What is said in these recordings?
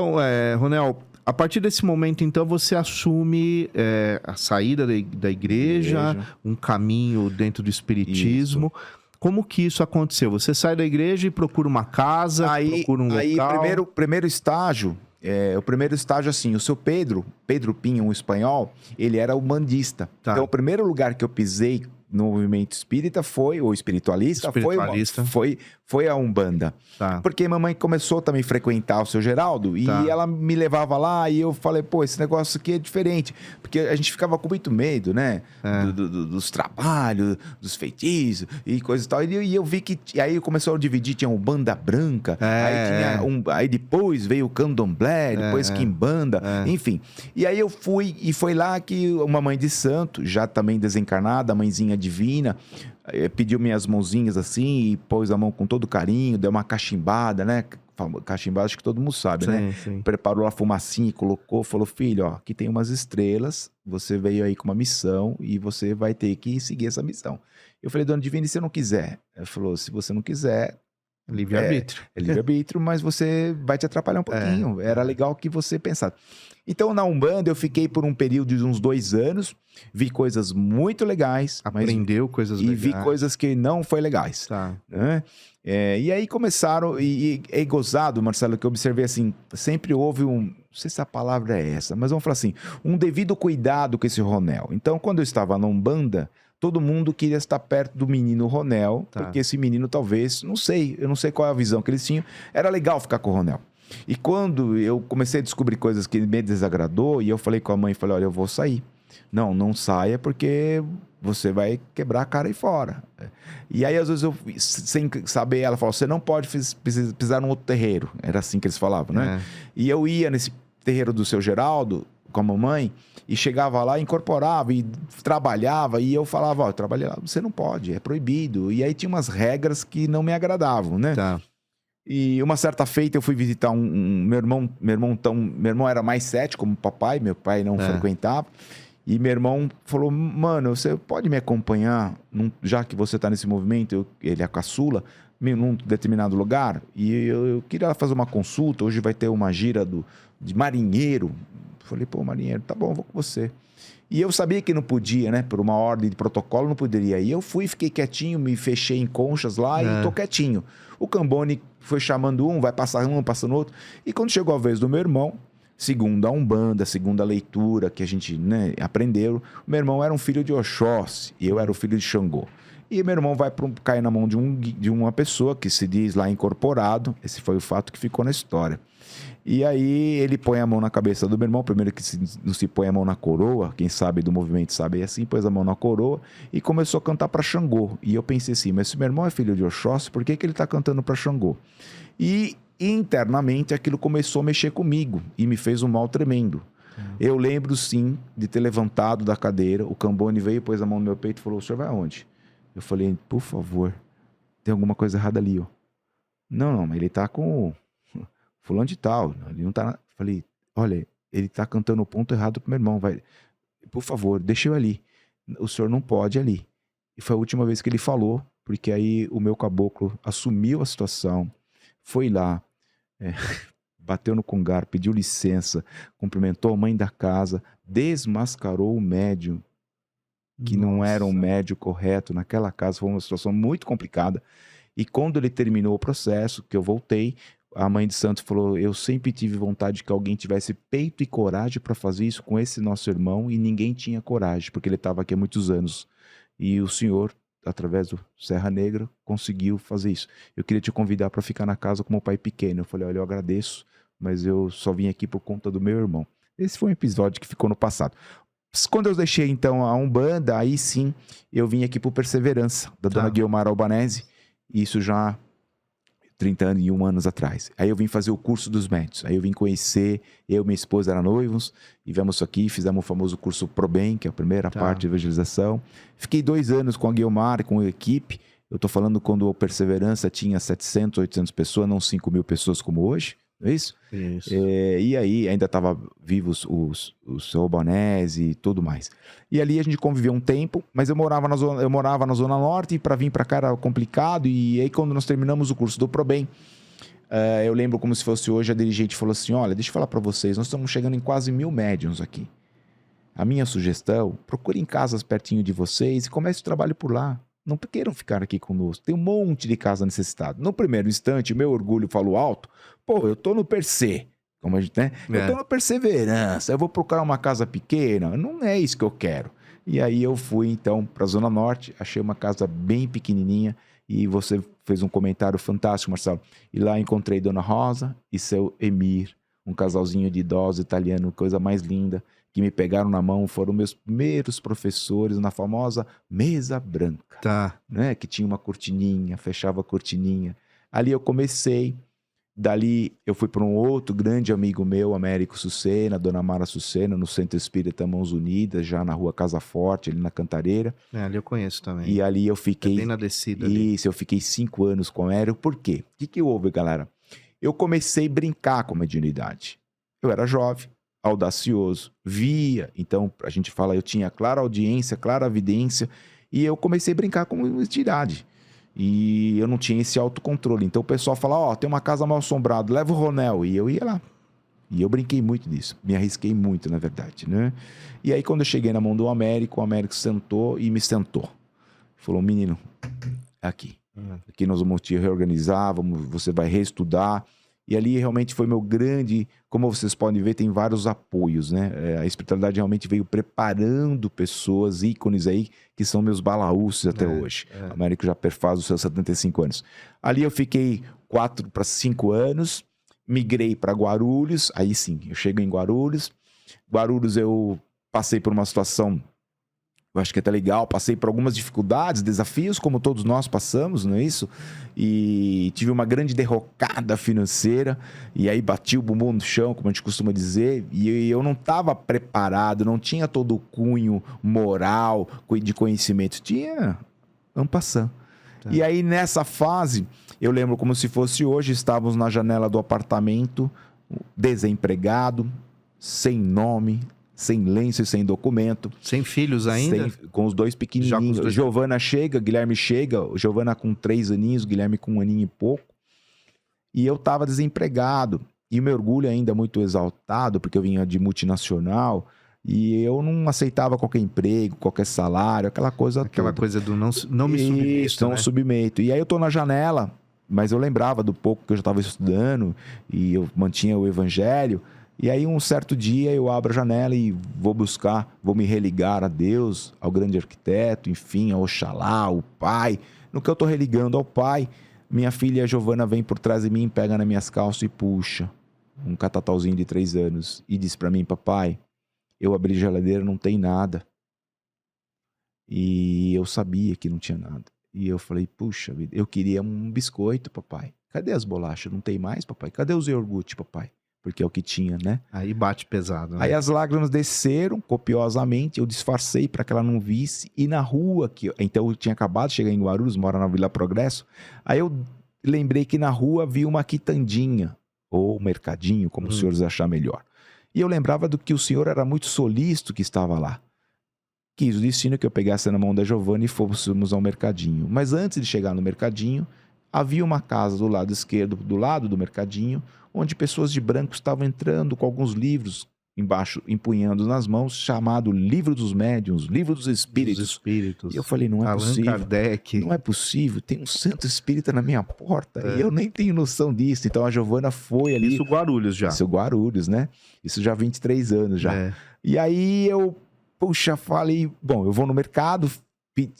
Então, Ronel, a partir desse momento, então, você assume a saída da igreja, um caminho dentro do espiritismo. Isso. Como que isso aconteceu? Você sai da igreja e procura uma casa, procura um local? Aí, primeiro estágio, o primeiro estágio, assim, o seu Pedro Pinho, um espanhol, ele era umbandista. Tá. Então, o primeiro lugar que eu pisei no movimento espírita foi, ou espiritualista. Foi a Umbanda. Tá. Porque mamãe começou também a frequentar o seu Geraldo e ela me levava lá e eu falei, pô, esse negócio aqui é diferente. Porque a gente ficava com muito medo, né? Dos trabalhos, dos feitiços e coisa e tal. E eu vi que... Aí começou a dividir, tinha Umbanda branca, aí depois veio o Candomblé, depois Quimbanda, enfim. E aí eu fui, e foi lá que uma mãe de santo, já também desencarnada, a mãezinha divina, pediu minhas mãozinhas assim e pôs a mão com todo carinho, deu uma cachimbada, né? Cachimbada, acho que todo mundo sabe, né? Sim. Preparou a fumacinha e colocou, falou, filho, ó, aqui tem umas estrelas, você veio aí com uma missão e você vai ter que seguir essa missão. Eu falei, dona Divina, e se eu não quiser? Ela falou, se você não quiser... Livre-arbítrio. É livre-arbítrio, mas você vai te atrapalhar um pouquinho. Era legal que você pensasse. Então, na Umbanda, eu fiquei por um período de uns 2 anos, vi coisas muito legais. Aprendeu coisas legais. E vi coisas que não foi legais. Tá. Né? E aí começaram, e é gozado, Marcelo, que eu observei assim, sempre houve não sei se a palavra é essa, mas vamos falar assim, um devido cuidado com esse Ronel. Então, quando eu estava na Umbanda, todo mundo queria estar perto do menino Ronel, porque esse menino talvez, eu não sei qual é a visão que eles tinham, era legal ficar com o Ronel. E quando eu comecei a descobrir coisas que me desagradou, e eu falei com a mãe, olha, eu vou sair. Não saia porque você vai quebrar a cara aí fora. E aí, às vezes, eu, sem saber, ela falou, você não pode pisar num outro terreiro. Era assim que eles falavam, né? E eu ia nesse terreiro do seu Geraldo, com a mamãe, e chegava lá, incorporava e trabalhava, e eu falava, eu trabalhei lá, você não pode, é proibido. E aí tinha umas regras que não me agradavam, né? Tá. E uma certa feita eu fui visitar meu irmão era mais cético como papai, meu pai não frequentava, e meu irmão falou, mano, você pode me acompanhar, já que você está nesse movimento, ele é a caçula, num determinado lugar, e eu queria fazer uma consulta, hoje vai ter uma gira de marinheiro. Falei, pô, marinheiro, tá bom, vou com você. E eu sabia que não podia, né? Por uma ordem de protocolo, não poderia. E eu fui, fiquei quietinho, me fechei em conchas lá e tô quietinho. O Cambone foi chamando vai passando outro. E quando chegou a vez do meu irmão, segundo a Umbanda, segundo a leitura que a gente, né, aprendeu, meu irmão era um filho de Oxóssi e eu era o filho de Xangô. E meu irmão vai cair na mão de uma pessoa que se diz lá incorporado. Esse foi o fato que ficou na história. E aí ele põe a mão na cabeça do meu irmão, primeiro que não se põe a mão na coroa, quem sabe do movimento sabe, assim, pôs a mão na coroa e começou a cantar para Xangô. E eu pensei assim, mas se meu irmão é filho de Oxóssi, por que ele está cantando para Xangô? E internamente aquilo começou a mexer comigo e me fez um mal tremendo. Eu lembro sim de ter levantado da cadeira, o Cambone veio, pôs a mão no meu peito e falou, o senhor vai aonde? Eu falei, por favor, tem alguma coisa errada ali, ó. Não, mas ele tá com fulano de tal, ele não tá... Falei, olha, ele tá cantando o ponto errado pro meu irmão, vai, por favor, deixa eu ali. O senhor não pode ir ali. E foi a última vez que ele falou, porque aí o meu caboclo assumiu a situação, foi lá, bateu no congar, pediu licença, cumprimentou a mãe da casa, desmascarou o médium, que não era um médium correto naquela casa, foi uma situação muito complicada. E quando ele terminou o processo, que eu voltei, a mãe de santo falou, eu sempre tive vontade que alguém tivesse peito e coragem para fazer isso com esse nosso irmão, e ninguém tinha coragem, porque ele estava aqui há muitos anos. E o senhor, através do Serra Negra, conseguiu fazer isso. Eu queria te convidar para ficar na casa como pai pequeno. Eu falei, olha, eu agradeço, mas eu só vim aqui por conta do meu irmão. Esse foi um episódio que ficou no passado. Quando eu deixei, então, a Umbanda, aí sim, eu vim aqui por Perseverança, da dona Guilmar Albanese, isso já 31 anos atrás. Aí eu vim fazer o curso dos médios, aí eu vim conhecer, eu e minha esposa eram noivos, e viemos aqui, fizemos o famoso curso ProBem, que é a primeira parte de evangelização. Fiquei 2 anos com a Guilmar, com a equipe, eu estou falando quando a Perseverança tinha 700, 800 pessoas, não 5.000 pessoas como hoje, não é isso? Isso. E aí ainda estava vivos os seu Albanese e tudo mais. E ali a gente conviveu um tempo, mas eu morava na Zona Norte e para vir para cá era complicado. E aí quando nós terminamos o curso do ProBem, Eu lembro como se fosse hoje, a dirigente falou assim, olha, deixa eu falar para vocês, nós estamos chegando em quase 1000 médiuns aqui. A minha sugestão, procurem casas pertinho de vocês e comece o trabalho por lá. Não queiram ficar aqui conosco. Tem um monte de casa necessitada. No primeiro instante, meu orgulho falou alto. Pô, eu tô no Percê. Como a gente, né? Eu tô na Perseverança. Eu vou procurar uma casa pequena. Não é isso que eu quero. E aí eu fui, então, para a Zona Norte. Achei uma casa bem pequenininha. E você fez um comentário fantástico, Marcelo. E lá encontrei Dona Rosa e seu Emir. Um casalzinho de idosos italiano, coisa mais linda. Que me pegaram na mão, foram meus primeiros professores na famosa mesa branca. Tá. Né? Que tinha uma cortininha, fechava a cortininha. Ali eu comecei, dali eu fui para um outro grande amigo meu, Américo Sucena, Dona Mara Sucena, no Centro Espírita Mãos Unidas, já na Rua Casa Forte, ali na Cantareira. Ali eu conheço também. E ali eu fiquei... bem na descida ali. Isso, eu fiquei 5 anos com o Américo. Por quê? O que houve, galera? Eu comecei a brincar com a mediunidade. Eu era jovem, audacioso, via, então a gente fala, eu tinha clara audiência, clara evidência, e eu comecei a brincar com mediunidade. E eu não tinha esse autocontrole. Então o pessoal fala, ó, tem uma casa mal assombrada, leva o Ronel. E eu ia lá. E eu brinquei muito nisso. Me arrisquei muito, na verdade, né? E aí quando eu cheguei na mão do Américo, o Américo sentou e me sentou. Falou, menino, aqui nós vamos te reorganizar, você vai reestudar. E ali realmente foi meu grande... Como vocês podem ver, tem vários apoios, né? A espiritualidade realmente veio preparando pessoas, ícones aí, que são meus balaúços até hoje. O Américo já perfaz os seus 75 anos. Ali eu fiquei 4 para 5 anos, migrei para Guarulhos, aí sim, eu chego em Guarulhos. Guarulhos eu passei por uma situação... Eu acho que é até legal, passei por algumas dificuldades, desafios, como todos nós passamos, não é isso? E tive uma grande derrocada financeira, e aí bati o bumbum no chão, como a gente costuma dizer, e eu não estava preparado, não tinha todo o cunho moral, de conhecimento, tinha en passant. Tá. E aí nessa fase, eu lembro como se fosse hoje, estávamos na janela do apartamento, desempregado, sem nome, sem lenço e sem documento. Sem filhos ainda? Com os dois pequenininhos. Giovana chega, Guilherme chega. Giovana com 3 aninhos, Guilherme com 1 aninho e pouco. E eu estava desempregado. E o meu orgulho ainda muito exaltado, porque eu vinha de multinacional. E eu não aceitava qualquer emprego, qualquer salário, aquela coisa Aquela toda. coisa do não me submeto, não submeto. E aí eu tô na janela, mas eu lembrava do pouco que eu já estava estudando. E eu mantinha o evangelho. E aí um certo dia eu abro a janela e vou me religar a Deus, ao grande arquiteto, enfim, ao Oxalá, ao Pai. No que eu estou religando ao Pai, minha filha Giovana vem por trás de mim, pega nas minhas calças e puxa um catatauzinho de 3 anos e diz para mim, papai, eu abri a geladeira, não tem nada. E eu sabia que não tinha nada. E eu falei, puxa vida, eu queria um biscoito, papai. Cadê as bolachas? Não tem mais, papai? Cadê os iogurte, papai? Porque é o que tinha, né? Aí bate pesado, né? Aí as lágrimas desceram copiosamente, eu disfarcei para que ela não visse. E na rua, então eu tinha acabado de chegar em Guarulhos, mora na Vila Progresso. Aí eu lembrei que na rua havia uma quitandinha, ou mercadinho, como os senhores achar melhor. E eu lembrava do que o senhor era muito solícito que estava lá. Quis o destino que eu pegasse na mão da Giovana e fôssemos ao mercadinho. Mas antes de chegar no mercadinho, havia uma casa do lado esquerdo, do lado do mercadinho, onde pessoas de branco estavam entrando com alguns livros embaixo, empunhando nas mãos, chamado Livro dos Médiuns, Livro dos Espíritos. E eu falei, não é possível. Allan Kardec. Não é possível, tem um santo espírita na minha porta e eu nem tenho noção disso. Então a Giovana foi ali. Isso Guarulhos já. Isso Guarulhos, né? Isso já há 23 anos já. E aí eu, falei, bom, eu vou no mercado,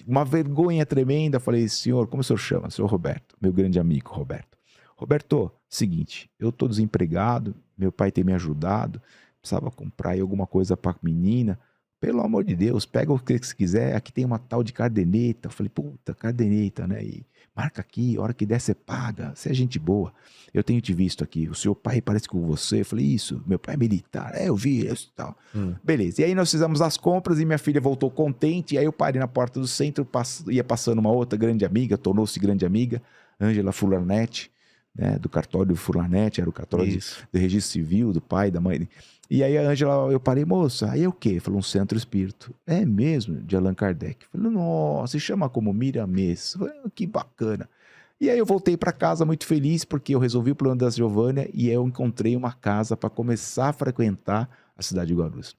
uma vergonha tremenda. Falei, senhor, como o senhor chama? Senhor Roberto, meu grande amigo Roberto. Roberto, seguinte, eu tô desempregado, meu pai tem me ajudado, precisava comprar aí alguma coisa pra menina. Pelo amor de Deus, pega o que você quiser, aqui tem uma tal de cardeneta. Eu falei, puta, cardeneta, né? E marca aqui, a hora que der você paga, você é gente boa. Eu tenho te visto aqui, o seu pai parece com você. Eu falei, isso, meu pai é militar, eu vi isso e tal. Beleza, e aí nós fizemos as compras e minha filha voltou contente, e aí eu parei na porta do centro, ia passando uma outra grande amiga, tornou-se grande amiga, Ângela Fulanetti, né, do cartório Fulanetti, era o cartório do registro civil, do pai, da mãe. E aí a Ângela, eu parei, moça, aí é o quê? Falou, um centro espírito. É mesmo, de Allan Kardec. Falei, nossa, se chama como Miramês. Falei, que bacana. E aí eu voltei para casa muito feliz, porque eu resolvi o plano da Giovânia e eu encontrei uma casa para começar a frequentar a cidade de Guarulhos.